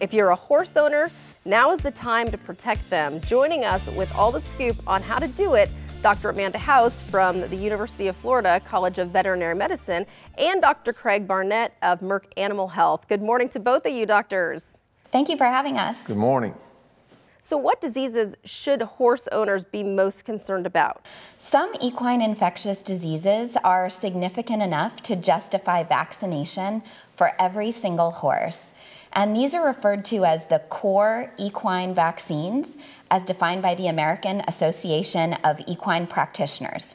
If you're a horse owner, now is the time to protect them. Joining us with all the scoop on how to do it, Dr. Amanda House from the University of Florida College of Veterinary Medicine and Dr. Craig Barnett of Merck Animal Health. Good morning to both of you, doctors. Thank you for having us. Good morning. So what diseases should horse owners be most concerned about? Some equine infectious diseases are significant enough to justify vaccination for every single horse. And these are referred to as the core equine vaccines, as defined by the American Association of Equine Practitioners.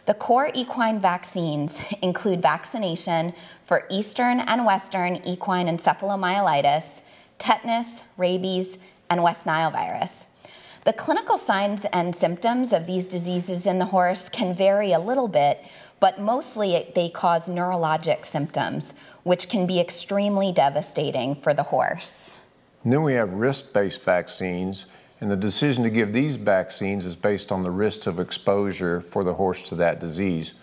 The core equine vaccines include vaccination for Eastern and Western equine encephalomyelitis, tetanus, rabies, and West Nile virus. The clinical signs and symptoms of these diseases in the horse can vary a little bit, but mostly they cause neurologic symptoms, which can be extremely devastating for the horse. And then we have risk-based vaccines, and the decision to give these vaccines is based on the risk of exposure for the horse to that disease.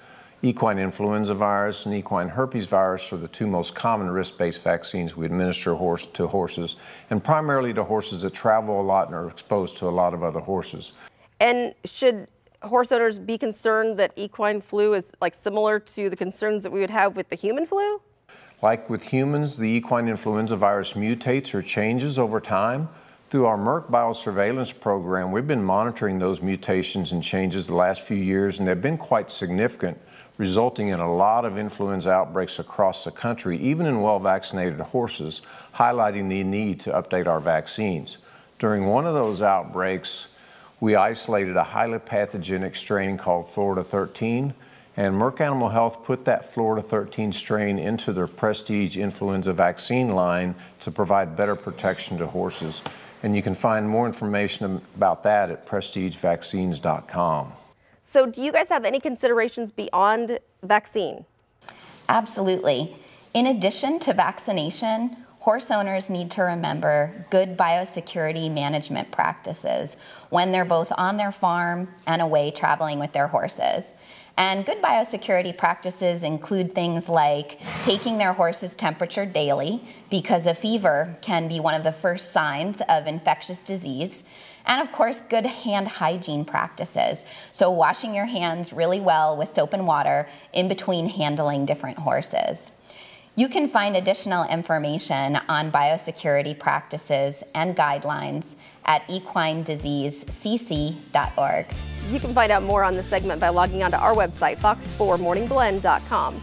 Equine influenza virus and equine herpes virus are the two most common risk-based vaccines we administer to horses, and primarily to horses that travel a lot and are exposed to a lot of other horses. And should horse owners be concerned that equine flu is similar to the concerns that we would have with the human flu? Like with humans, the equine influenza virus mutates or changes over time. Through our Merck biosurveillance program, we've been monitoring those mutations and changes the last few years, and they've been quite significant, resulting in a lot of influenza outbreaks across the country, even in well-vaccinated horses, highlighting the need to update our vaccines. During one of those outbreaks, we isolated a highly pathogenic strain called Florida 13, and Merck Animal Health put that Florida 13 strain into their Prestige influenza vaccine line to provide better protection to horses. And you can find more information about that at prestigevaccines.com. So do you guys have any considerations beyond vaccine? Absolutely. In addition to vaccination, horse owners need to remember good biosecurity management practices when they're both on their farm and away traveling with their horses. And good biosecurity practices include things like taking their horse's temperature daily, because a fever can be one of the first signs of infectious disease. And of course, good hand hygiene practices. So washing your hands really well with soap and water in between handling different horses. You can find additional information on biosecurity practices and guidelines at equinediseasecc.org. You can find out more on this segment by logging onto our website, fox4morningblend.com.